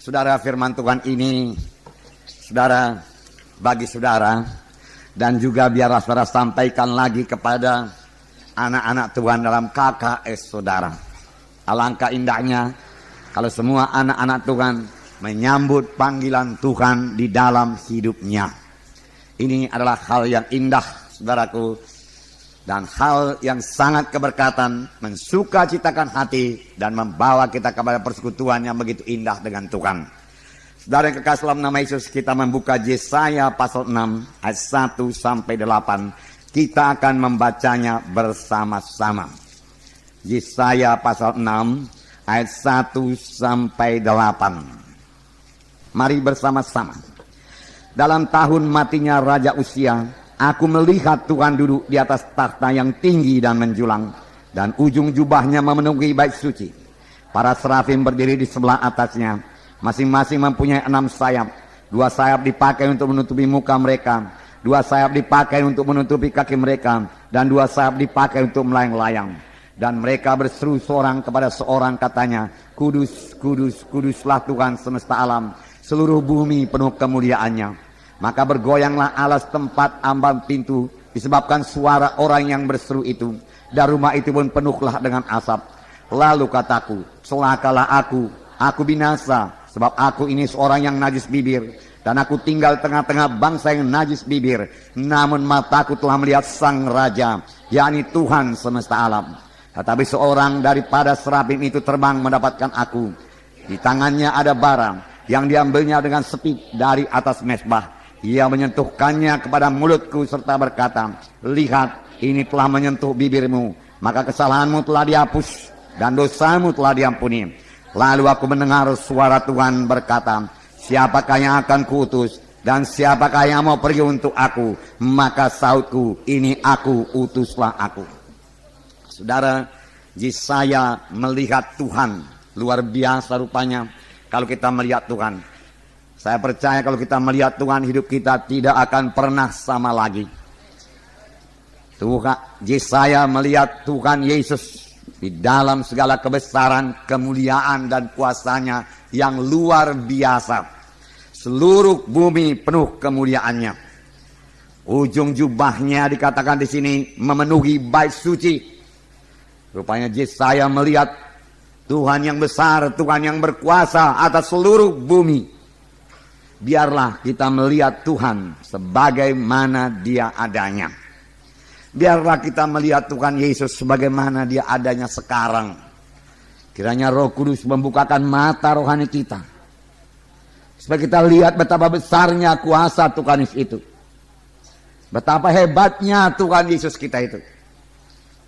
Saudara, firman Tuhan ini, saudara, bagi saudara, dan juga biarlah saudara sampaikan lagi kepada anak-anak Tuhan dalam KKS saudara. Alangkah indahnya kalau semua anak-anak Tuhan menyambut panggilan Tuhan di dalam hidupnya. Ini adalah hal yang indah, saudaraku, dan hal yang sangat keberkatan, mensukacitakan hati dan membawa kita kepada persekutuan yang begitu indah dengan Tuhan. Saudara yang kekasih dalam nama Yesus, kita membuka Yesaya pasal 6 ayat 1 sampai 8. Kita akan membacanya bersama-sama. Yesaya pasal 6 ayat 1 sampai 8. Mari bersama-sama. Dalam tahun matinya Raja Uzia, aku melihat Tuhan duduk di atas takhta yang tinggi dan menjulang, dan ujung jubahnya memenuhi bait suci. Para serafim berdiri di sebelah atasnya, masing-masing mempunyai 6 sayap. 2 sayap dipakai untuk menutupi muka mereka, 2 sayap dipakai untuk menutupi kaki mereka, dan 2 sayap dipakai untuk melayang-layang. Dan mereka berseru seorang kepada seorang, katanya, Kudus, kudus, kuduslah Tuhan semesta alam, seluruh bumi penuh kemuliaannya. Maka bergoyanglah alas tempat ambang pintu disebabkan suara orang yang berseru itu, dan rumah itu pun penuhlah dengan asap. Lalu kataku, celakalah aku binasa, sebab aku ini seorang yang najis bibir, dan aku tinggal tengah-tengah bangsa yang najis bibir. Namun mataku telah melihat Sang Raja, yakni Tuhan semesta alam. Tetapi seorang daripada serafim itu terbang mendapatkan aku. Di tangannya ada bara yang diambilnya dengan sepi dari atas mezbah. Ia menyentuhkannya kepada mulutku serta berkata, lihat, ini telah menyentuh bibirmu, maka kesalahanmu telah dihapus dan dosamu telah diampuni. Lalu aku mendengar suara Tuhan berkata, siapakah yang akan kuutus dan siapakah yang mau pergi untuk aku? Maka sautku, ini aku, utuslah aku. Saudara, Yesaya melihat Tuhan. Luar biasa rupanya kalau kita melihat Tuhan. Saya percaya kalau kita melihat Tuhan, hidup kita tidak akan pernah sama lagi. Tuhan, Yesaya melihat Tuhan Yesus di dalam segala kebesaran, kemuliaan dan kuasanya yang luar biasa. Seluruh bumi penuh kemuliaannya. Ujung jubahnya dikatakan di sini memenuhi bait suci. Rupanya Yesaya melihat Tuhan yang besar, Tuhan yang berkuasa atas seluruh bumi. Biarlah kita melihat Tuhan sebagaimana Dia adanya. Biarlah kita melihat Tuhan Yesus sebagaimana Dia adanya sekarang. Kiranya Roh Kudus membukakan mata rohani kita, supaya kita lihat betapa besarnya kuasa Tuhan Yesus itu, betapa hebatnya Tuhan Yesus kita itu,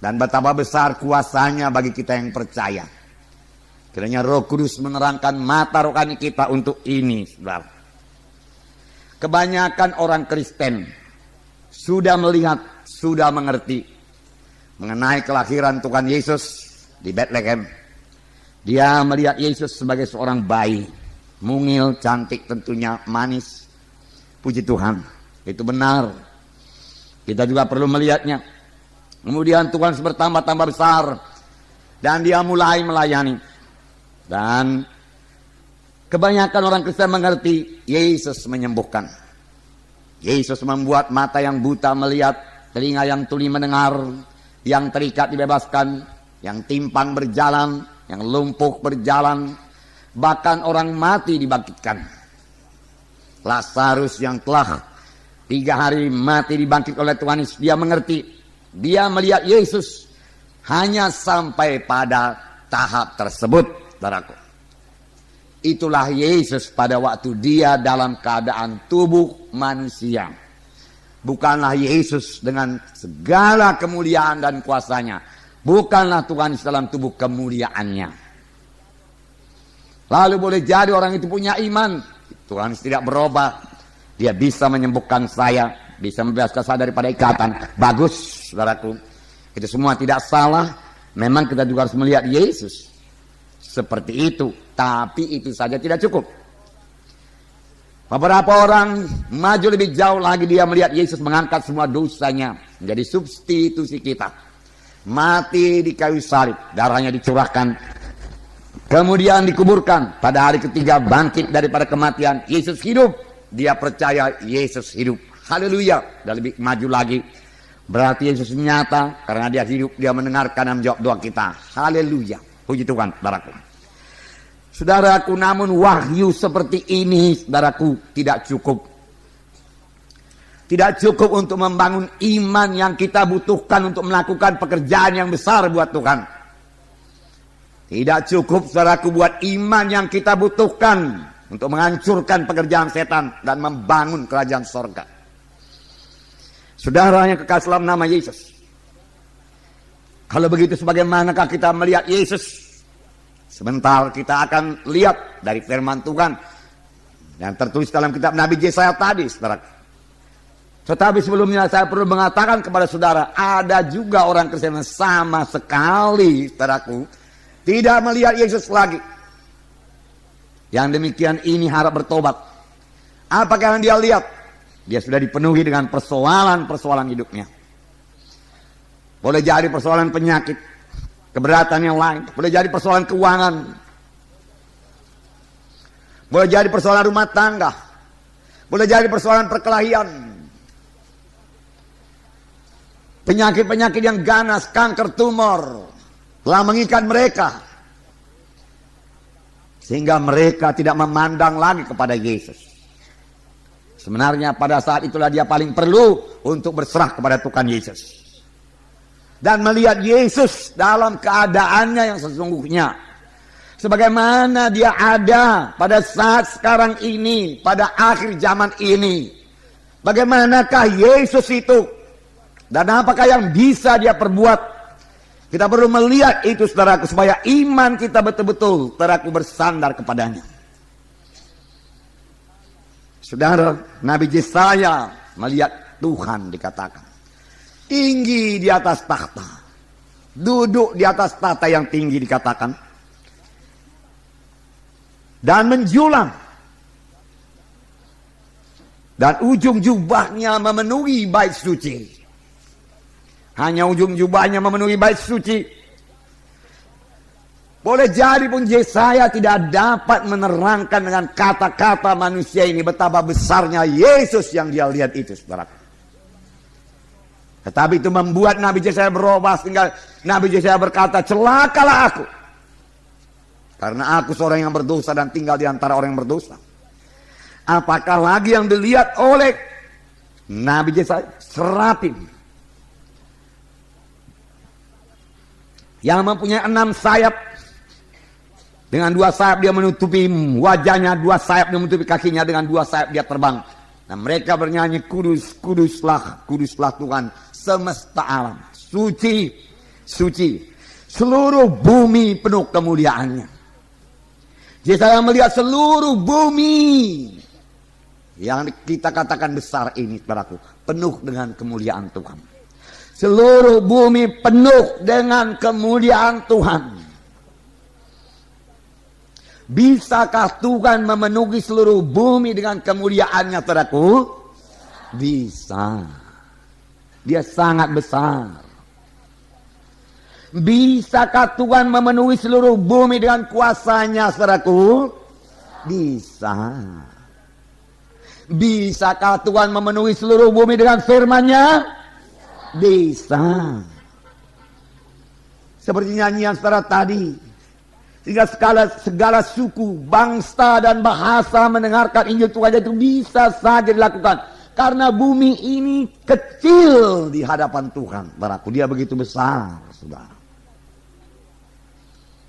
dan betapa besar kuasanya bagi kita yang percaya. Kiranya Roh Kudus menerangkan mata rohani kita untuk ini, saudara. Kebanyakan orang Kristen sudah melihat, sudah mengerti mengenai kelahiran Tuhan Yesus di Bethlehem. Dia melihat Yesus sebagai seorang bayi, mungil, cantik tentunya, manis. Puji Tuhan, itu benar. Kita juga perlu melihatnya. Kemudian Tuhan bertambah-tambah besar, dan Dia mulai melayani. Dan kebanyakan orang Kristen mengerti, Yesus menyembuhkan. Yesus membuat mata yang buta melihat, telinga yang tuli mendengar, yang terikat dibebaskan, yang timpang berjalan, yang lumpuh berjalan, bahkan orang mati dibangkitkan. Lazarus yang telah 3 hari mati dibangkit oleh Tuhan Yesus, dia mengerti, dia melihat Yesus hanya sampai pada tahap tersebut, saudaraku. Itulah Yesus pada waktu Dia dalam keadaan tubuh manusia. Bukanlah Yesus dengan segala kemuliaan dan kuasanya. Bukanlah Tuhan dalam tubuh kemuliaannya. Lalu boleh jadi orang itu punya iman, Tuhan tidak berubah. Dia bisa menyembuhkan saya, bisa membebaskan saya daripada ikatan. Bagus, saudaraku. Itu semua tidak salah. Memang kita juga harus melihat Yesus seperti itu. Tapi itu saja tidak cukup. Beberapa orang maju lebih jauh lagi, dia melihat Yesus mengangkat semua dosanya menjadi substitusi kita. Mati di kayu salib, darahnya dicurahkan Kemudian dikuburkan. Pada hari ketiga bangkit daripada kematian. Yesus hidup. Dia percaya Yesus hidup. Haleluya. Dan lebih maju lagi. Berarti Yesus nyata. Karena dia hidup. Dia mendengarkan dan menjawab doa kita. Haleluya. Puji Tuhan, saudaraku. Saudaraku, namun wahyu seperti ini, saudaraku, tidak cukup. Tidak cukup untuk membangun iman yang kita butuhkan untuk melakukan pekerjaan yang besar buat Tuhan. Tidak cukup, saudaraku, buat iman yang kita butuhkan untuk menghancurkan pekerjaan setan dan membangun kerajaan sorga. Saudara yang kekasih dalam nama Yesus. Kalau begitu, sebagaimanakah kita melihat Yesus? Sebentar kita akan lihat dari firman Tuhan yang tertulis dalam kitab Nabi Yesaya tadi, saudara. Tetapi sebelumnya saya perlu mengatakan kepada saudara, ada juga orang Kristen yang sama sekali, saudaraku, tidak melihat Yesus lagi. Yang demikian ini harap bertobat. Apakah yang dia lihat? Dia sudah dipenuhi dengan persoalan-persoalan hidupnya. Boleh jadi persoalan penyakit, keberatan yang lain. Boleh jadi persoalan keuangan. Boleh jadi persoalan rumah tangga. Boleh jadi persoalan perkelahian. Penyakit-penyakit yang ganas, kanker, tumor telah mengikat mereka. Sehingga mereka tidak memandang lagi kepada Yesus. Sebenarnya pada saat itulah dia paling perlu untuk berserah kepada Tuhan Yesus. Dan melihat Yesus dalam keadaannya yang sesungguhnya. Sebagaimana dia ada pada saat sekarang ini, pada akhir zaman ini. Bagaimanakah Yesus itu? Dan apakah yang bisa dia perbuat? Kita perlu melihat itu, saudaraku, supaya iman kita betul-betul, saudaraku, bersandar kepadanya. Saudara, Nabi Yesaya melihat Tuhan dikatakan tinggi di atas takhta, duduk di atas tahta yang tinggi dikatakan, dan menjulang, dan ujung jubahnya memenuhi bait suci. Hanya ujung jubahnya memenuhi bait suci. Boleh jadi pun Yesaya tidak dapat menerangkan dengan kata-kata manusia ini betapa besarnya Yesus yang dia lihat itu, saudara. Tetapi itu membuat Nabi Yesaya berubah sehingga Nabi Yesaya berkata, celakalah aku, karena aku seorang yang berdosa dan tinggal di antara orang yang berdosa. Apakah lagi yang dilihat oleh Nabi Yesaya? Serafim yang mempunyai 6 sayap. Dengan 2 sayap dia menutupi wajahnya, 2 sayap dia menutupi kakinya, dengan 2 sayap dia terbang. Nah, mereka bernyanyi, kudus, kuduslah, kuduslah Tuhan semesta alam. Suci, suci. Seluruh bumi penuh kemuliaannya. Jadi saya melihat seluruh bumi yang kita katakan besar ini, saudaraku, penuh dengan kemuliaan Tuhan. Seluruh bumi penuh dengan kemuliaan Tuhan. Bisakah Tuhan memenuhi seluruh bumi dengan kemuliaannya, saudaraku? Bisa. Dia sangat besar. Bisakah Tuhan memenuhi seluruh bumi dengan kuasanya, saudaraku? Bisa. Bisakah Tuhan memenuhi seluruh bumi dengan firman-Nya? Bisa. Seperti nyanyian saudara tadi, sehingga segala suku, bangsa dan bahasa mendengarkan Injil Tuhan itu bisa saja dilakukan. Karena bumi ini kecil di hadapan Tuhan, saudaraku. Dia begitu besar, saudara.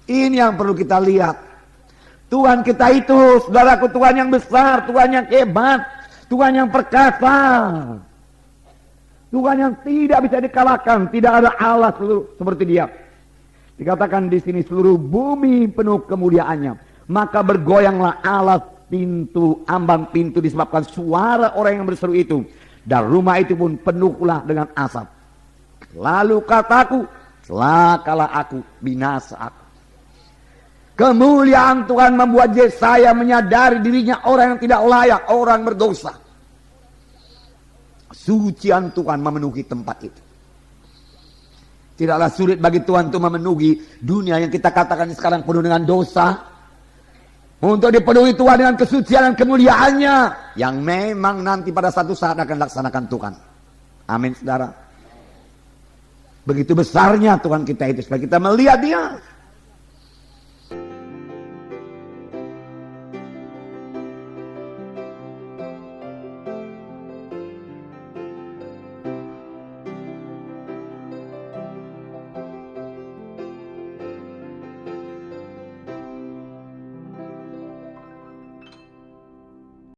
Ini yang perlu kita lihat. Tuhan kita itu, saudaraku, Tuhan yang besar, Tuhan yang hebat, Tuhan yang perkasa. Tuhan yang tidak bisa dikalahkan, tidak ada Allah seperti Dia. Dikatakan di sini seluruh bumi penuh kemuliaannya. Maka bergoyanglah alas pintu, ambang pintu disebabkan suara orang yang berseru itu. Dan rumah itu pun penuhlah dengan asap. Lalu kataku, celakalah aku, binasa aku. Kemuliaan Tuhan membuat Yesaya menyadari dirinya orang yang tidak layak, orang berdosa. Sucian Tuhan memenuhi tempat itu. Tidaklah sulit bagi Tuhan untuk memenuhi dunia yang kita katakan sekarang penuh dengan dosa. Untuk dipenuhi Tuhan dengan kesucian dan kemuliaannya. Yang memang nanti pada satu saat akan laksanakan Tuhan. Amin saudara. Begitu besarnya Tuhan kita itu supaya kita melihat Dia.